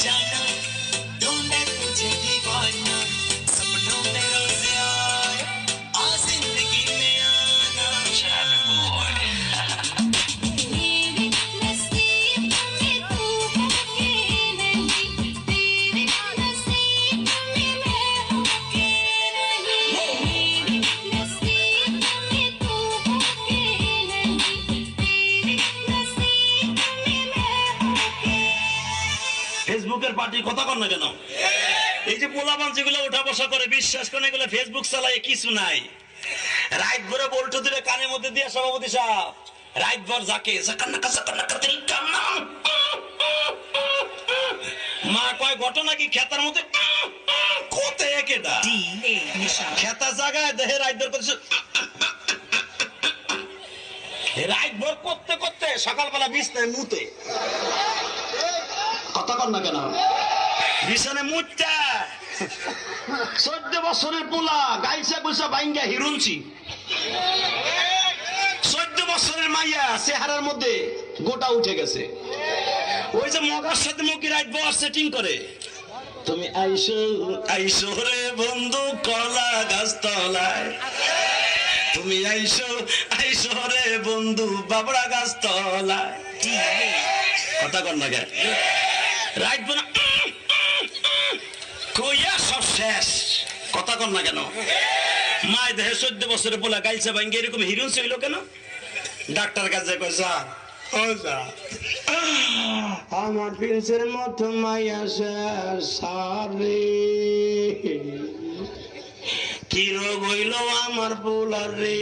जाना ढूंढे तुझे दीवाना सपनों में रोज आए आ जिंदगी में आना Chapter Boy मेरे नसीब में तू होके नहीं तेरे नसीब में मैं होके नहीं मेरे नसीब में तू होके नहीं तेरे नसीब में मैं होके ফেসবুকের পার্টি কথা কর না কেন? এই যে পোলাপান যেগুলো ওঠা বসা করে বিশ্বাস করে এগুলো ফেসবুক চালায় কিছু নাই। রাত ভরে বল্টু দিলে কানের মধ্যে দিয়ে সভাপতি সাহেব রাত ভর যাকে মা কয় ঘটনা কি খেতার মধ্যে কোথায় কেটা খেতা জায়গায় দেহে রাত ভর করছে রাত ভর করতে করতে সকালবেলা বিছনায় মুতে কথা কর না কেন? বিছানে মুতটা 14 বছরের পোলা গাইছা গুছা বাইঙ্গা হিরুনছি 14 বছরের মাইয়া চেহারার মধ্যে গোটা উঠে গেছে। ওই যে মগার সাথে মুখি রাত বস সেটিং করে তুমি আইসো আইসো রে বন্ধু কলা গাছ তলায় তুমি আইসো আইসো রে বন্ধু বাবড়া গাছ তলায় কথা কর না কেন? রাত বনা কইয়া সব শেষ কথা কর না কেন? মায় দেহে 14 বছরের পোলা গাইছে ভাঙ্গে এরকম হিরুন ছিল কেন? ডাক্তার কাছে কইছা ও যা আমার প্রিন্সের মতো মাইয়া শেষ সারে কি রোগ হইল আমার পোলার রে।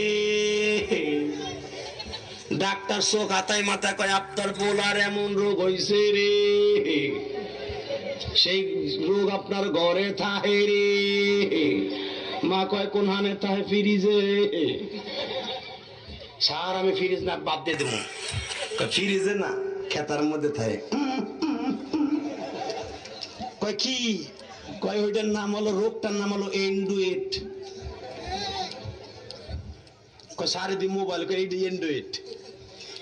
ডাক্তার চোখ হাতায় মাথা কয় আপনার পোলার এমন রোগ হইছে রে সেই রোগ আপনার ঘরে থাহে রে। মা কয় কোন হানে থাহে ফ্রিজে স্যার আমি ফ্রিজ না বাদ দিয়ে দেবো ফ্রিজে না খেতার মধ্যে থাকে কয় কি কয় ওইটার নাম হলো রোগটার নাম হলো এন্ডুয়েট কয় সারে দি মোবাইল কয় এইটা এন্ডুয়েট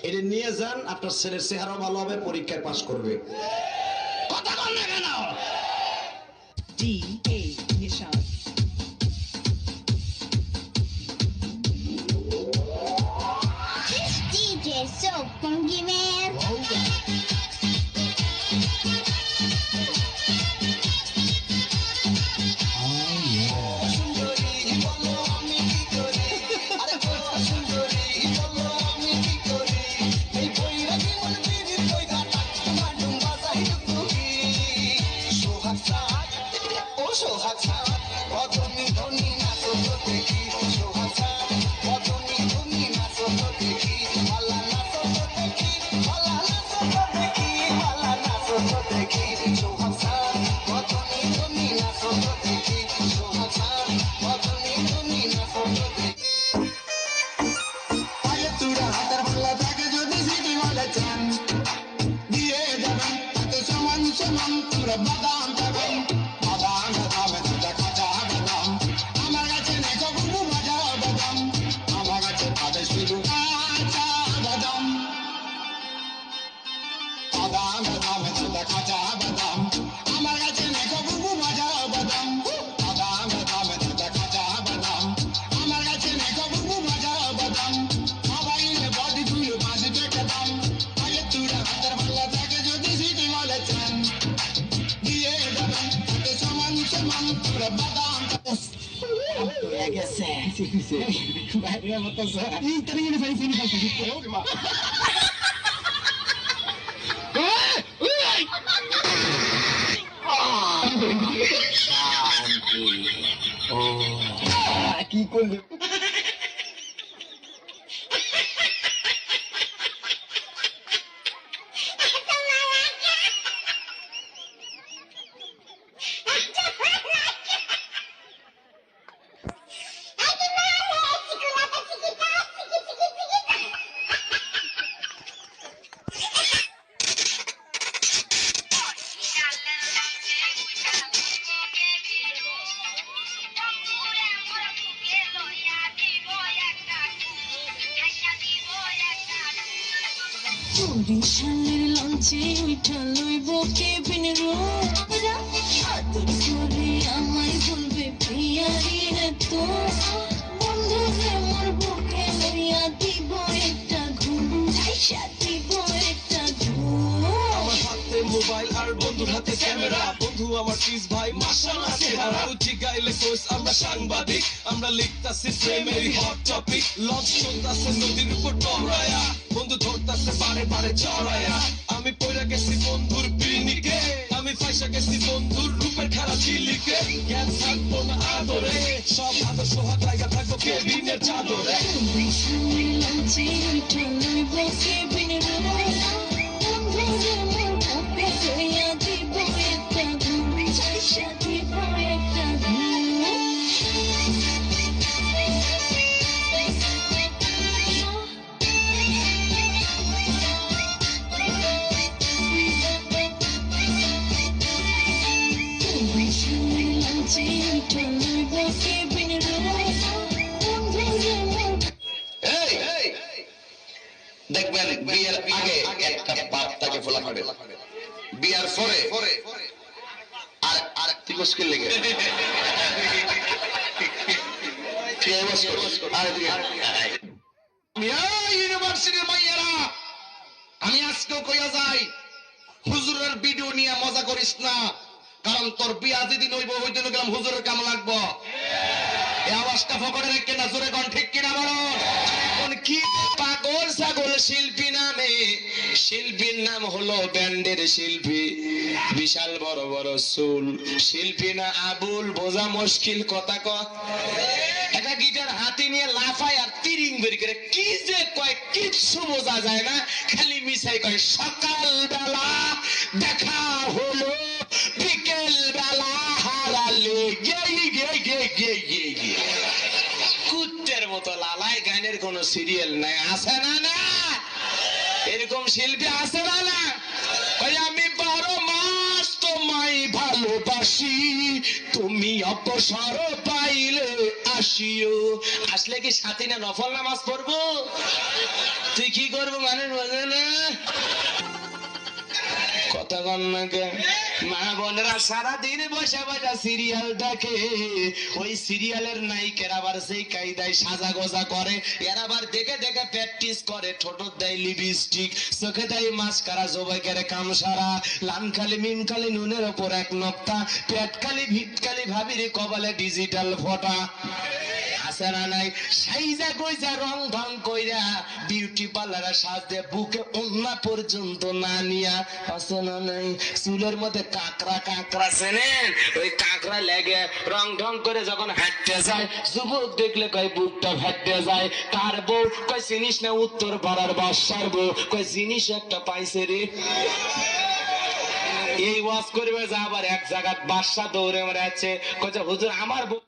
এটা নিয়ে যান আপনার ছেলের চেহারাও ভালো হবে পরীক্ষায় পাস করবে কথা বল না কেন D.A. Nishan. DJ so funky man কি করবে বরিশালের লঞ্চে উঠা লইব কেবিন রুম আদর করে আমায় বলবে প্রিয়ারি রে তো বন্ধু রে মোর বুকে লইয়া দিব একটা ঘুম আইসা দিব একটা ঘুম আমার হাতে মোবাইল আর বন্ধুর হাতে ক্যামেরা, বন্ধু আমার চিজ ভাই মাশাআল্লাহ চেহারা, তুই গাইলে কইস আমরা সাংবাদিক, আমরা লিখতাছি প্রেমের হট টপিক, লঞ্চ চলতাছে নদীর উপর টমরায়া, বন্ধু ধরতাছে বারে বারে চড়ায়া, আমি পয়রা গেছি বন্ধুর পিনিকে, আমি ফাইসা গেছি বন্ধুর রূপের খেলা ঝিলিকে, জ্ঞান থাকবো না আদরে, সব আদর সোহাগ লাগা থাকবো কেবিনের চাদরে। তুমি সামনে লঞ্চে উঠা লইব কেবিন রুম বন্ধু রে মোর বুকে লইয়া দিব একটা ঘুম আইসা দিব একটা ঘুম তুমি সামনে লঞ্চে উঠা লইব কেবিন রুম বন্ধু রে মোর এই দেখবেন বিয়ের আগে একটা বাপ তাকে ফোলা করে, বিয়ার পরে আর আর তুই মুশকিল লেগে ইউনিভার্সিটির মাইয়ারা, আমি আজকেও কইয়া যাই, হুজুরের ভিডিও নিয়ে মজা করিস না, কারণ তোর বিয়া যেদিন হইব ওই দিন গেলাম হুজুরের কাম লাগবো। এই আওয়াজটা ফকরে রেখে না, জোরে কোন ঠিক কিনা বলো। কি পাগল ছাগল শিল্পী নামে, শিল্পীর নাম হলো ব্যান্ডের শিল্পী, বিশাল বড় বড় চুল, শিল্পী না আবুল, বোঝা মুশকিল কথা ক। একটা গিটার হাতে নিয়ে লাফায় আর তিরিং বেরি করে কি যে কয় কিচ্ছু বোঝা যায় না, খালি মিশাই কয় সকাল বেলা দেখা হলো বিকেল বেলা হারালে কুত্তের মতো লালাই, গানের কোন সিরিয়াল নাই, আছে না? না এরকম শিল্পী আছে না? ওই আমি 12 মাস তোমায় ভালোবাসি, তুমি অপসর পাইলে আসিও। আসলে কি সাথী না নফল নামাজ পড়বো? তুই কি করবো মানুষ বোঝে না কথা কন না কে? মা বোনেরা সারাদিন বসে বসে সিরিয়াল দেখে, ওই সিরিয়ালের নায়িকের আবার সেই কায়দায় সাজা গোজা করে, এর আবার দেখে দেখে প্র্যাকটিস করে, ঠোঁট দেয় লিপস্টিক, চোখে দেয় মাস্কারা, জবাই করে কামসারা, লামখালি মিমখালি নুনের ওপর এক নক্তা, পেটখালি ভিটখালি ভাবির কপালে ডিজিটাল ফটা, আছে না নাই? সাইজা কইজা রং ঢং কইরা বিউটি পার্লারে সাজে, বুকে ওন্না পর্যন্ত না নিয়া, আছে না নাই? চুলের মধ্যে কাঁকড়া কাঁকড়া চেনেন? ওই কাঁকড়া লেগে রং ঢং করে যখন হাঁটতে যায়, যুবক দেখলে কয় বুকটা ফাটতে যায়, কার বউ কয় চিনিস না উত্তর পাড়ার বাসার বউ, কয় জিনিস একটা পাইছে রে। এই ওয়াজ করবে যা আবার এক জায়গায় বাদশা দৌড়ে বেড়াচ্ছে, কয় হুজুর আমার বউ